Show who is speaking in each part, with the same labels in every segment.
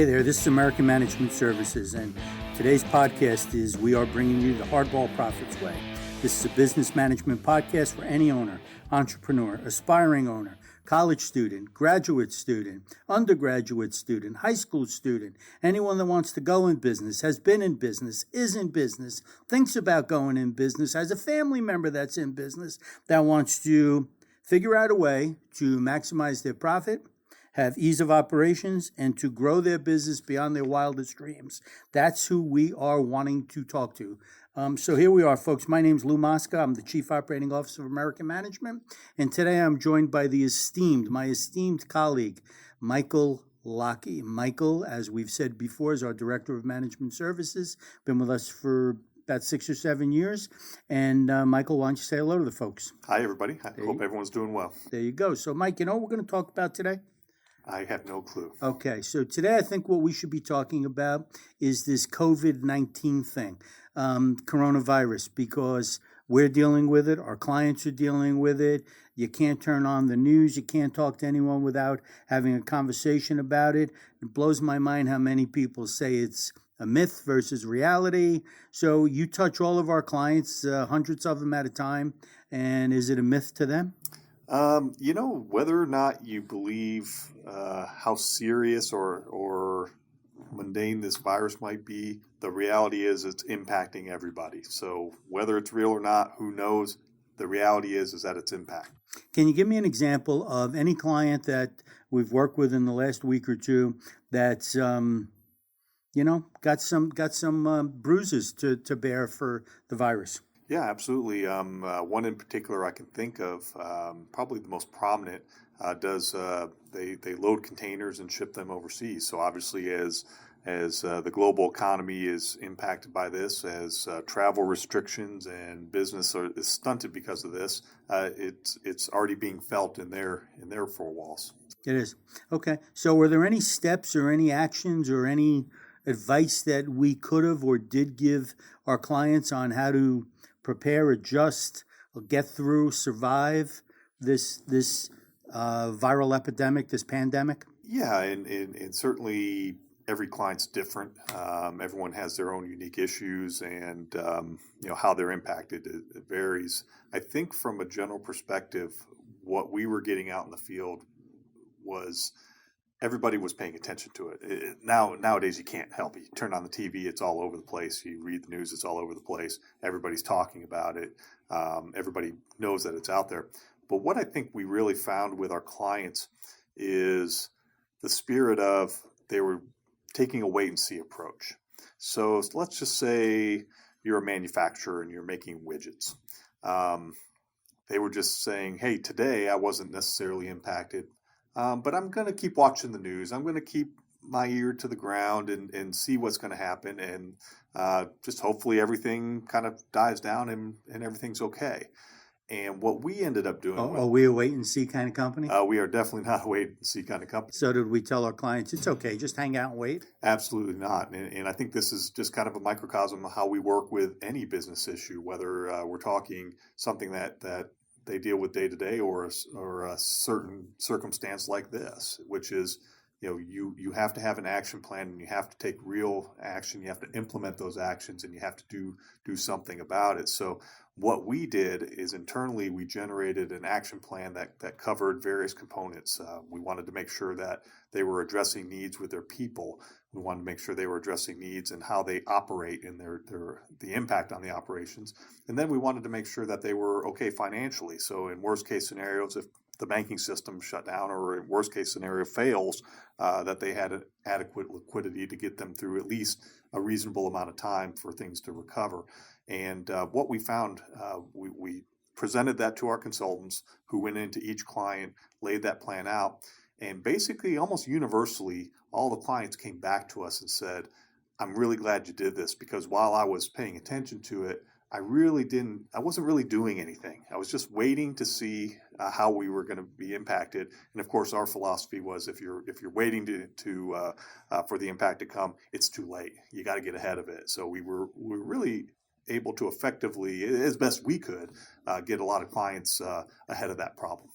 Speaker 1: Hey there, this is American Management Services, and today's podcast is we are bringing you the Hardball Profits Way. This is a business management podcast for any owner, entrepreneur, aspiring owner, college student, graduate student, undergraduate student, high school student, anyone that wants to go in business, has been in business, is in business, thinks about going in business, has a family member that's in business that wants to figure out a way to maximize their profit, have ease of operations, and to grow their business beyond their wildest dreams. That's who we are wanting to talk to. So here we are, folks. My name's Lou Mosca. I'm the Chief Operating Officer of American Management. And today I'm joined by my esteemed colleague, Michael Lockey. Michael, as we've said before, is our Director of Management Services. Been with us for about 6 or 7 years. And Michael, why don't you say hello to the folks?
Speaker 2: Hi, everybody. I hope everyone's doing well.
Speaker 1: There you go. So, Mike, you know what we're going to talk about today?
Speaker 2: I have no clue.
Speaker 1: Okay, so today I think what we should be talking about is this COVID-19 thing, coronavirus, because we're dealing with it, our clients are dealing with it. You can't turn on the news, you can't talk to anyone without having a conversation about it. It blows my mind how many people say it's a myth versus reality. So you touch all of our clients, hundreds of them at a time, and is it a myth to them?
Speaker 2: Whether or not you believe how serious or mundane this virus might be, the reality is it's impacting everybody. So whether it's real or not, who knows? The reality is that it's impact.
Speaker 1: Can you give me an example of any client that we've worked with in the last week or two that's got some bruises to bear for the virus?
Speaker 2: Yeah, absolutely. One in particular I can think of, probably the most prominent, they load containers and ship them overseas. So obviously, as the global economy is impacted by this, as travel restrictions and business is stunted because of this, it's already being felt in their four walls.
Speaker 1: It is. Okay. So were there any steps or any actions or any advice that we could have or did give our clients on how to prepare, adjust, get through, survive this viral epidemic, this pandemic? Yeah,
Speaker 2: and certainly every client's different. Everyone has their own unique issues, and how they're impacted it varies. I think from a general perspective, what we were getting out in the field was everybody was paying attention to it. Nowadays, you can't help it. You turn on the TV, it's all over the place. You read the news, it's all over the place. Everybody's talking about it. Everybody knows that it's out there. But what I think we really found with our clients is the spirit of they were taking a wait-and-see approach. So let's just say you're a manufacturer and you're making widgets. They were just saying, hey, today I wasn't necessarily impacted, but I'm going to keep watching the news. I'm going to keep my ear to the ground and see what's going to happen. And just hopefully everything kind of dies down and everything's okay. And what we ended up doing...
Speaker 1: Are we a wait-and-see kind of company?
Speaker 2: We are definitely not a wait-and-see kind of company.
Speaker 1: So did we tell our clients, it's okay, just hang out and wait?
Speaker 2: Absolutely not. And I think this is just kind of a microcosm of how we work with any business issue, whether we're talking something that they deal with day to day or a certain circumstance like this, which is, you have to have an action plan and you have to take real action. You have to implement those actions and you have to do something about it. So what we did is internally we generated an action plan that covered various components. We wanted to make sure that they were addressing needs with their people. We wanted to make sure they were addressing needs and how they operate and the impact on the operations. And then we wanted to make sure that they were okay financially. So in worst case scenarios, if the banking system shut down or in worst case scenario fails, that they had adequate liquidity to get them through at least a reasonable amount of time for things to recover. And what we found, we presented that to our consultants who went into each client, laid that plan out, and basically almost universally, all the clients came back to us and said, I'm really glad you did this because while I was paying attention to it, I wasn't really doing anything. I was just waiting to see how we were going to be impacted. And of course, our philosophy was if you're waiting to for the impact to come, it's too late. You got to get ahead of it. So we were really able to effectively, as best we could, get a lot of clients ahead of that problem.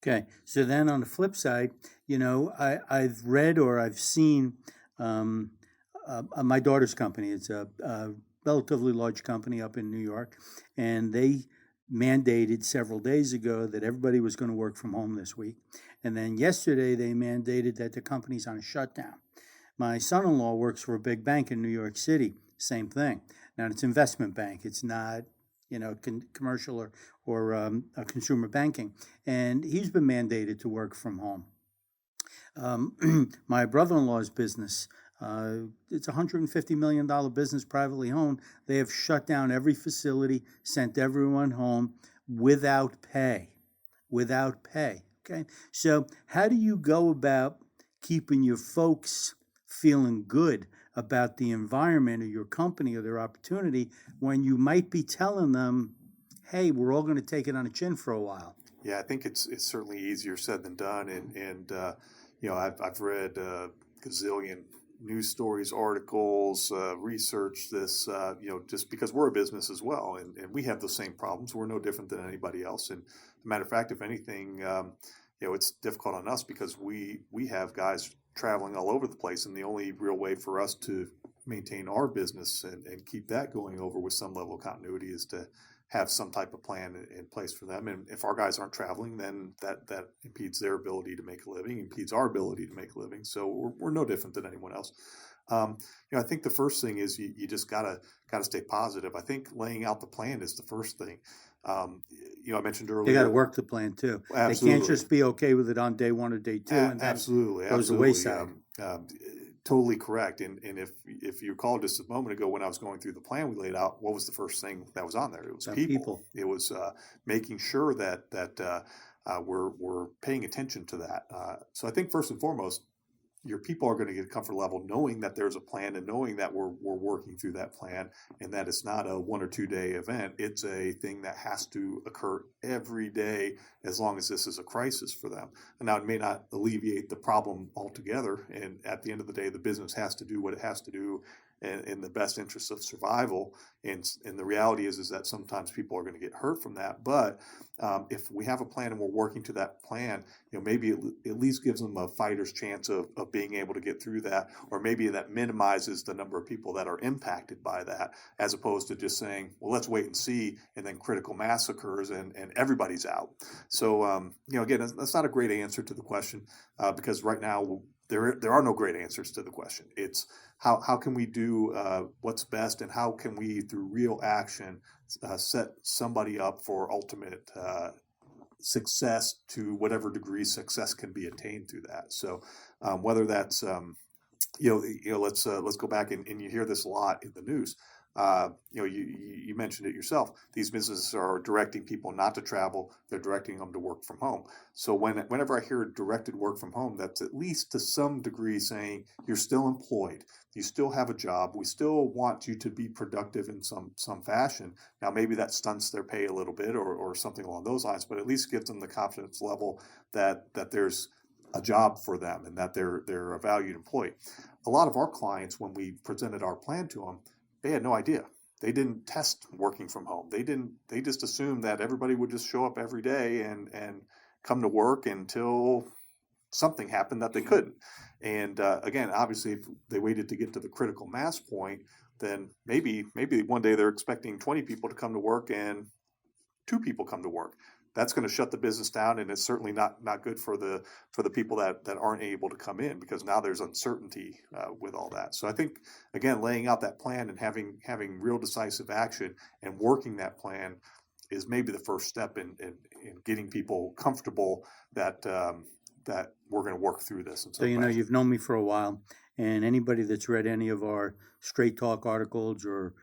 Speaker 1: Okay. So then on the flip side, I've read or I've seen Um, my daughter's company, it's a relatively large company up in New York, and they mandated several days ago that everybody was going to work from home this week. And then yesterday they mandated that the company's on a shutdown. My son-in-law works for a big bank in New York City. Same thing. Now it's investment bank. It's not, commercial or consumer banking. And he's been mandated to work from home. My brother-in-law's business, it's a $150 million business, privately owned. They have shut down every facility, sent everyone home without pay. Without pay. Okay. So how do you go about keeping your folks feeling good about the environment of your company or their opportunity when you might be telling them, hey, we're all going to take it on the chin for a while?
Speaker 2: Yeah, I think it's certainly easier said than done. And I've read a gazillion news stories, articles, research this, just because we're a business as well. And we have the same problems. We're no different than anybody else. And as a matter of fact, if anything, it's difficult on us because we have guys traveling all over the place. And the only real way for us to maintain our business and keep that going over with some level of continuity is to have some type of plan in place for them. And if our guys aren't traveling, then that impedes their ability to make a living, impedes our ability to make a living. So we're no different than anyone else. I think the first thing is you just gotta stay positive. I think laying out the plan is the first thing. I mentioned earlier.
Speaker 1: They got to work the plan too.
Speaker 2: Absolutely.
Speaker 1: They can't just be okay with it on day one or day two, and then
Speaker 2: absolutely
Speaker 1: goes the wayside.
Speaker 2: Totally correct. And if you recall just a moment ago when I was going through the plan we laid out, what was the first thing that was on there? It was people. It was making sure that we're paying attention to that. So I think first and foremost, your people are going to get a comfort level knowing that there's a plan and knowing that we're working through that plan and that it's not a 1 or 2 day event. It's a thing that has to occur every day as long as this is a crisis for them. And now it may not alleviate the problem altogether. And at the end of the day, the business has to do what it has to do in the best interest of survival. And the reality is that sometimes people are going to get hurt from that. But if we have a plan and we're working to that plan, maybe it at least gives them a fighter's chance of being able to get through that, or maybe that minimizes the number of people that are impacted by that, as opposed to just saying, well, let's wait and see, and then critical mass occurs and everybody's out. So, again, that's not a great answer to the question because right now there are no great answers to the question. It's how can we do what's best, and how can we, through real action, set somebody up for ultimate success to whatever degree success can be attained through that. So whether that's let's go back and you hear this a lot in the news. You mentioned it yourself. These businesses are directing people not to travel. They're directing them to work from home. So whenever I hear directed work from home, that's at least to some degree saying you're still employed. You still have a job. We still want you to be productive in some fashion. Now, maybe that stunts their pay a little bit or something along those lines, but at least gives them the confidence level that there's a job for them and that they're a valued employee. A lot of our clients, when we presented our plan to them, they had no idea. They didn't test working from home. They just assumed that everybody would just show up every day and come to work until something happened that they couldn't. And again, obviously, if they waited to get to the critical mass point, then maybe one day they're expecting 20 people to come to work and 2 people come to work. That's going to shut the business down, and it's certainly not good for the people that aren't able to come in, because now there's uncertainty with all that. So I think, again, laying out that plan and having real decisive action and working that plan is maybe the first step in getting people comfortable that we're going to work through this.
Speaker 1: So you've known me for a while, and anybody that's read any of our Straight Talk articles or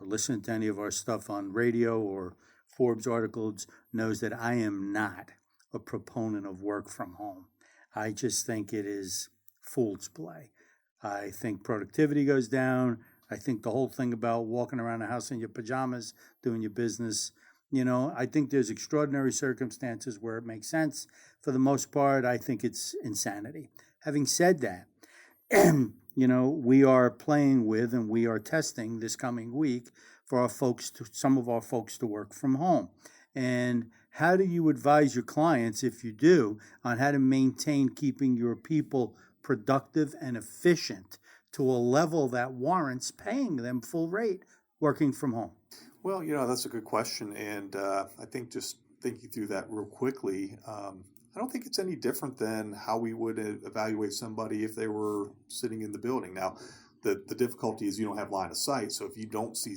Speaker 1: listened to any of our stuff on radio or Forbes articles knows that I am not a proponent of work from home. I just think it is fool's play. I think productivity goes down. I think the whole thing about walking around the house in your pajamas, doing your business, I think there's extraordinary circumstances where it makes sense. For the most part, I think it's insanity. Having said that, we are playing with and we are testing this coming week for some of our folks to work from home. And how do you advise your clients, if you do, on how to maintain keeping your people productive and efficient to a level that warrants paying them full rate working from home?
Speaker 2: Well, that's a good question. And I think just thinking through that real quickly, I don't think it's any different than how we would evaluate somebody if they were sitting in the building. Now, the difficulty is you don't have line of sight. So if you don't see,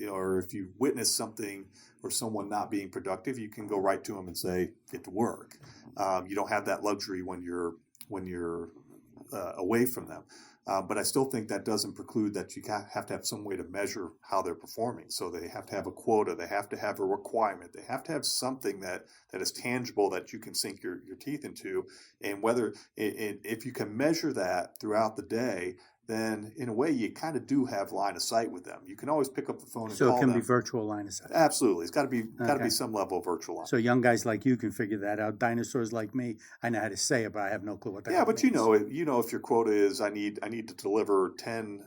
Speaker 2: or if you witness something or someone not being productive, you can go right to them and say, get to work. You don't have that luxury when you're away from them. But I still think that doesn't preclude that you have to have some way to measure how they're performing. So they have to have a quota. They have to have a requirement. They have to have something that is tangible that you can sink your teeth into. And if you can measure that throughout the day, then in a way you kind of do have line of sight with them. You can always pick up the phone and call them.
Speaker 1: So it can be virtual line of sight.
Speaker 2: Absolutely. It's got to be some level of virtual line.
Speaker 1: So young guys like you can figure that out. Dinosaurs like me, I know how to say it, but I have no clue what that means.
Speaker 2: Yeah, but if your quota is I need to deliver 10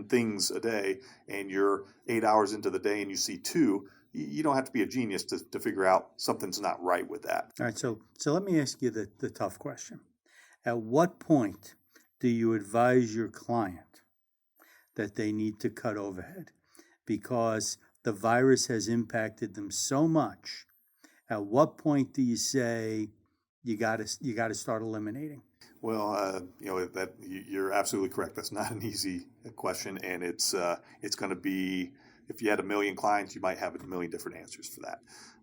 Speaker 2: things a day, and you're 8 hours into the day and you see 2, you don't have to be a genius to figure out something's not right with that.
Speaker 1: All right, so let me ask you the tough question. At what point do you advise your client that they need to cut overhead because the virus has impacted them so much? At what point do you say you got to start eliminating?
Speaker 2: Well, that you're absolutely correct. That's not an easy question, and it's going to be, if you had 1 million clients, you might have 1 million different answers for that.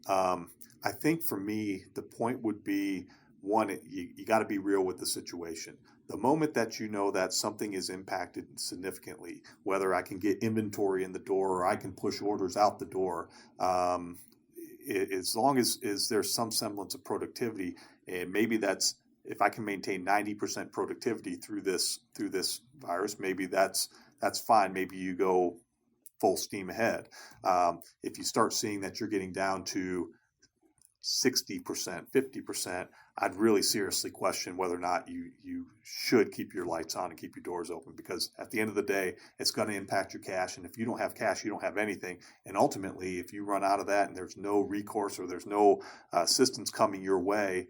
Speaker 2: I think for me, the point would be, one, you got to be real with the situation. The moment that you know that something is impacted significantly, whether I can get inventory in the door or I can push orders out the door, as long as there's some semblance of productivity, and maybe that's, if I can maintain 90% productivity through this virus, maybe that's fine. Maybe you go full steam ahead. If you start seeing that you're getting down to 60%, 50%, I'd really seriously question whether or not you should keep your lights on and keep your doors open, because at the end of the day, it's going to impact your cash. And if you don't have cash, you don't have anything. And ultimately, if you run out of that and there's no recourse or there's no assistance coming your way,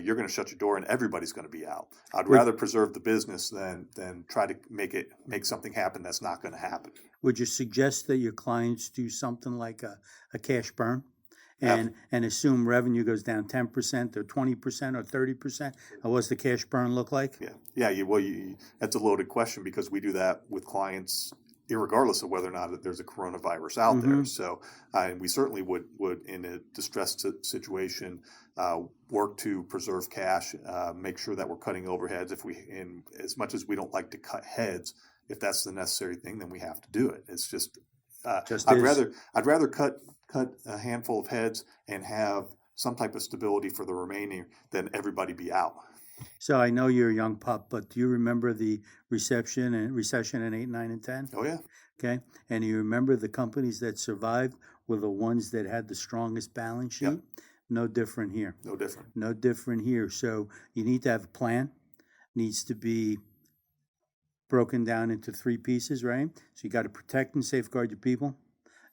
Speaker 2: you're going to shut your door and everybody's going to be out. I'd rather preserve the business than try to make something happen that's not going to happen.
Speaker 1: Would you suggest that your clients do something like a cash burn? And assume revenue goes down 10% or 20% or 30%? What's the cash burn look like?
Speaker 2: Yeah. That's a loaded question, because we do that with clients irregardless of whether or not there's a coronavirus out there. So, and we certainly would in a distressed situation work to preserve cash, make sure that we're cutting overheads. And as much as we don't like to cut heads, if that's the necessary thing, then we have to do it. It's just I'd rather cut a handful of heads and have some type of stability for the remaining than everybody be out.
Speaker 1: So I know you're a young pup, but do you remember the recession in 8, 9, and 10?
Speaker 2: Oh, yeah.
Speaker 1: Okay. And you remember the companies that survived were the ones that had the strongest balance sheet? Yep. No different here. No different here. So you need to have a plan. Needs to be broken down into 3 pieces, right? So you got to protect and safeguard your people.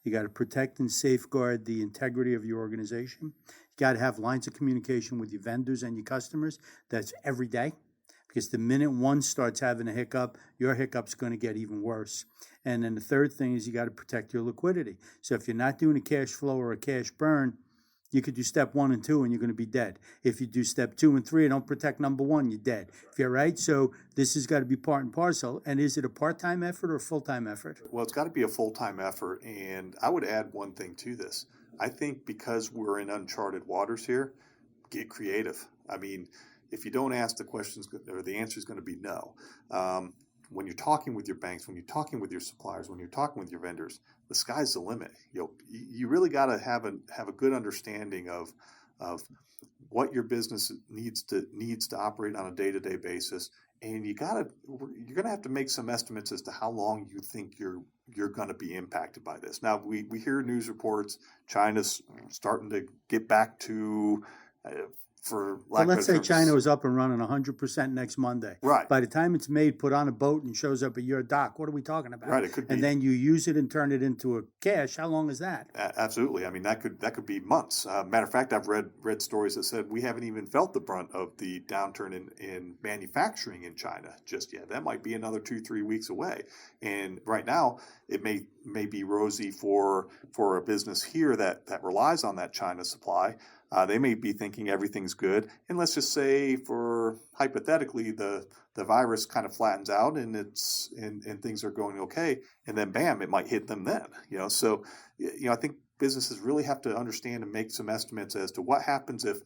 Speaker 1: You got to protect and safeguard the integrity of your organization. You got to have lines of communication with your vendors and your customers. That's every day, because the minute one starts having a hiccup, your hiccup's going to get even worse. And then the third thing is you got to protect your liquidity. So if you're not doing a cash flow or a cash burn, you could do step 1 and 2 and you're going to be dead. If you do step 2 and 3 and don't protect number 1, you're dead. If you're right, so this has got to be part and parcel. And is it a part-time effort or a full-time effort?
Speaker 2: Well, it's got to be a full-time effort. And I would add one thing to this. I think because we're in uncharted waters here, get creative. I mean, if you don't ask the questions, or the answer is going to be no. When you're talking with your banks, when you're talking with your suppliers, when you're talking with your vendors, the sky's the limit. You really got to have a good understanding of what your business needs to operate on a day-to-day basis, and you're going to have to make some estimates as to how long you think you're going to be impacted by this. Now, we hear news reports, China's starting to get back to for
Speaker 1: But
Speaker 2: lack
Speaker 1: let's
Speaker 2: of
Speaker 1: say
Speaker 2: better terms.
Speaker 1: China was up and running 100% next Monday.
Speaker 2: Right.
Speaker 1: By the time it's made, put on a boat, and shows up at your dock, what are we talking about?
Speaker 2: Right, it could be.
Speaker 1: And then you use it and turn it into a cash. How long is that?
Speaker 2: Absolutely. I mean, that could be months. Matter of fact, I've read stories that said we haven't even felt the brunt of the downturn in manufacturing in China just yet. That might be another 2-3 weeks away. And right now, it may be rosy for a business here that relies on that China supply. They may be thinking everything's good, and let's just say, for hypothetically, the virus kind of flattens out and and things are going okay, and then bam, it might hit them then. So I think businesses really have to understand and make some estimates as to what happens if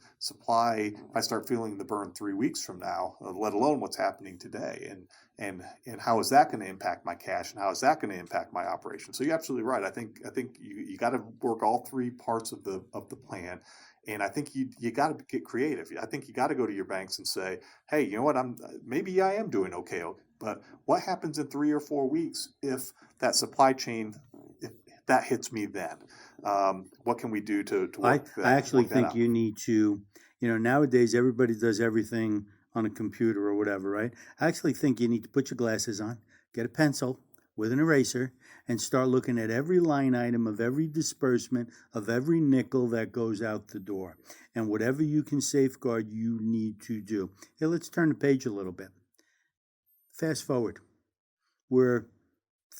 Speaker 2: I start feeling the burn 3 weeks from now, let alone what's happening today, and how is that going to impact my cash, and how is that going to impact my operation. So you're absolutely right. I think you got to work all three parts of the plan. And I think you got to get creative. I think you got to go to your banks and say, hey, you know what? Maybe I am doing okay, but what happens in 3 or 4 weeks if that supply chain, if that hits me then? What can we do to work that?
Speaker 1: I actually
Speaker 2: think
Speaker 1: think you need to, nowadays everybody does everything on a computer or whatever, right? I actually think you need to put your glasses on, get a pencil with an eraser, and start looking at every line item of every disbursement of every nickel that goes out the door. And whatever you can safeguard, you need to do. Hey, let's turn the page a little bit. Fast forward. We're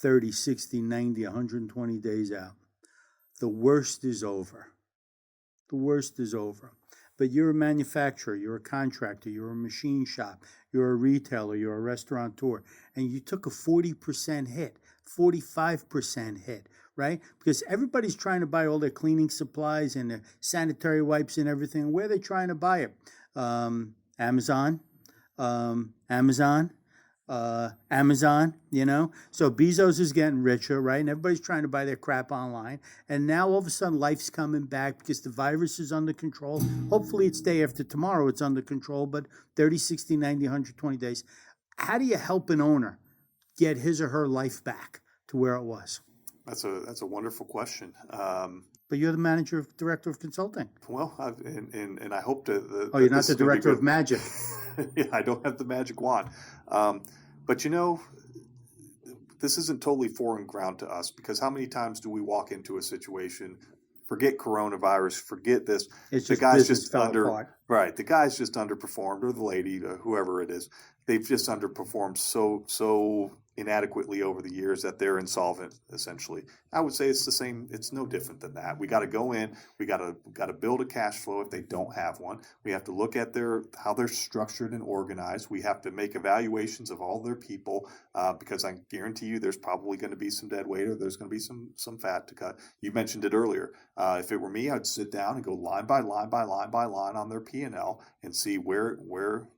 Speaker 1: 30, 60, 90, 120 days out. The worst is over. The worst is over. But you're a manufacturer, you're a contractor, you're a machine shop, you're a retailer, you're a restaurateur, and you took a 40% hit, 45% hit, right? Because everybody's trying to buy all their cleaning supplies and their sanitary wipes and everything. Where are they trying to buy it? Amazon. So Bezos is getting richer, right? And everybody's trying to buy their crap online. And now all of a sudden life's coming back because the virus is under control. Hopefully it's day after tomorrow it's under control, but 30, 60, 90, 120 days. How do you help an owner get his or her life back to where it was?
Speaker 2: That's a wonderful question.
Speaker 1: But you're the director of consulting.
Speaker 2: Well, and I hope to.
Speaker 1: You're not the director of magic.
Speaker 2: Yeah, I don't have the magic wand. But this isn't totally foreign ground to us, because how many times do we walk into a situation, forget coronavirus, forget this,
Speaker 1: the guy's just apart.
Speaker 2: Right, the guy's just underperformed, or the lady, whoever it is, they've just underperformed so inadequately over the years that they're insolvent, essentially. I would say it's the same. It's no different than that. We got to go in. We got to build a cash flow if they don't have one. We have to look at how they're structured and organized. We have to make evaluations of all their people, because I guarantee you there's probably going to be some dead weight, or there's going to be some fat to cut. You mentioned it earlier. If it were me, I'd sit down and go line by line by line by line on their P&L and see where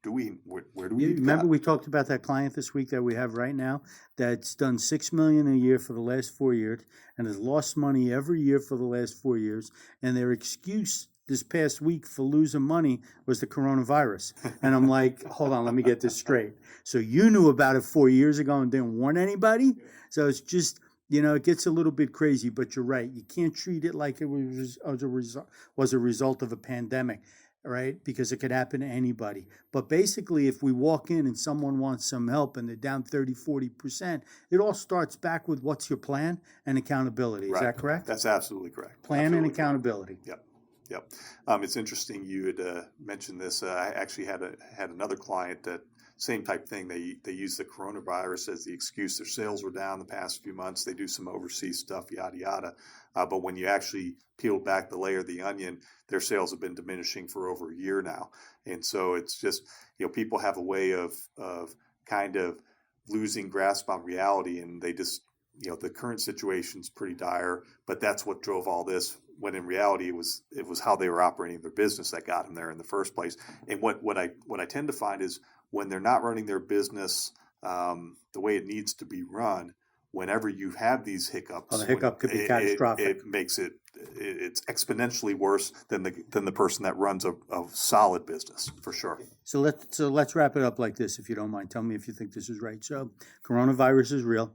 Speaker 2: do we need to
Speaker 1: remember
Speaker 2: cut.
Speaker 1: We talked about that client this week that we have right now that's done $6 million a year for the last 4 years and has lost money every year for the last 4 years, and their excuse this past week for losing money was the coronavirus. And I'm like, hold on, let me get this straight. So you knew about it 4 years ago and didn't warn anybody? So it's just, it gets a little bit crazy, but you're right. You can't treat it like it was a result of a pandemic, right? Because it could happen to anybody. But basically, if we walk in and someone wants some help and they're down 30, 40%, it all starts back with what's your plan and accountability. Is that correct?
Speaker 2: That's absolutely correct.
Speaker 1: Plan
Speaker 2: absolutely
Speaker 1: and accountability.
Speaker 2: Correct. Yep. It's interesting you had mentioned this. I actually had another client that same type thing. They use the coronavirus as the excuse. Their sales were down the past few months. They do some overseas stuff, yada yada. But when you actually peel back the layer of the onion, their sales have been diminishing for over a year now. And so it's just, people have a way of kind of losing grasp on reality, and they just, the current situation's pretty dire, but that's what drove all this, when in reality it was how they were operating their business that got them there in the first place. And what I tend to find is, when they're not running their business the way it needs to be run, whenever you have these hiccups,
Speaker 1: the hiccup could be catastrophic.
Speaker 2: It makes it's exponentially worse than the person that runs a solid business, for sure.
Speaker 1: So let's wrap it up like this, if you don't mind. Tell me if you think this is right. So coronavirus is real.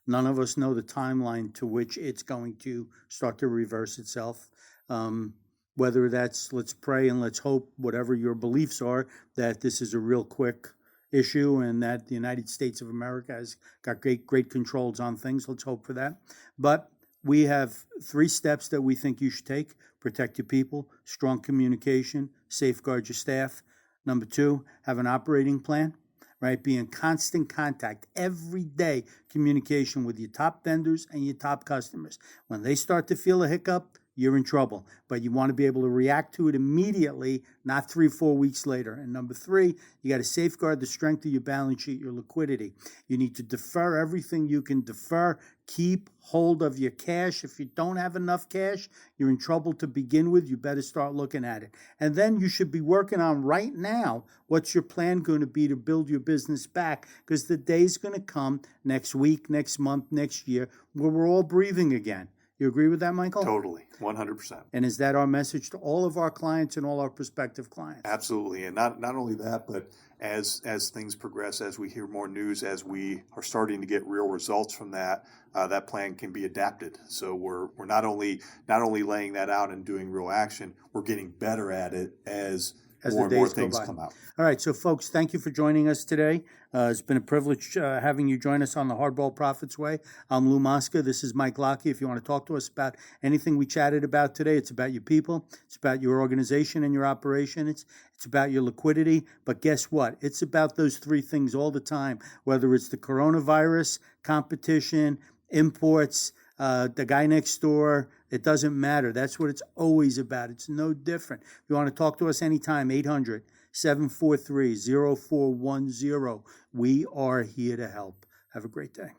Speaker 1: None of us know the timeline to which it's going to start to reverse itself. whether that's let's pray and let's hope, whatever your beliefs are, that this is a real quick issue and that the United States of America has got great controls on things. Let's hope for that. But we have 3 steps that we think you should take. Protect your people, strong communication, safeguard your staff. Number 2, have an operating plan, right? Be in constant contact every day, communication with your top vendors and your top customers. When they start to feel a hiccup, you're in trouble, but you want to be able to react to it immediately, not 3-4 weeks later. And number 3, you got to safeguard the strength of your balance sheet, your liquidity. You need to defer everything you can defer. Keep hold of your cash. If you don't have enough cash, you're in trouble to begin with. You better start looking at it. And then you should be working on right now, what's your plan going to be to build your business back? Because the day's going to come next week, next month, next year, where we're all breathing again. You agree with that, Michael?
Speaker 2: Totally, 100%.
Speaker 1: And is that our message to all of our clients and all our prospective clients?
Speaker 2: Absolutely, and not only that, but as things progress, as we hear more news, as we are starting to get real results from that, that plan can be adapted. So we're not only laying that out and doing real action, we're getting better at it as more and more things come out.
Speaker 1: All right, so folks, thank you for joining us today. It's been a privilege having you join us on the Hardball Profits Way. I'm Lou Mosca. This is Mike Lockey. If you want to talk to us about anything we chatted about today, it's about your people, it's about your organization and your operation, it's about your liquidity. But guess what? It's about those 3 things all the time, whether it's the coronavirus, competition, imports, the guy next door. It doesn't matter. That's what it's always about. It's no different. If you want to talk to us anytime, 800-743-0410. We are here to help. Have a great day.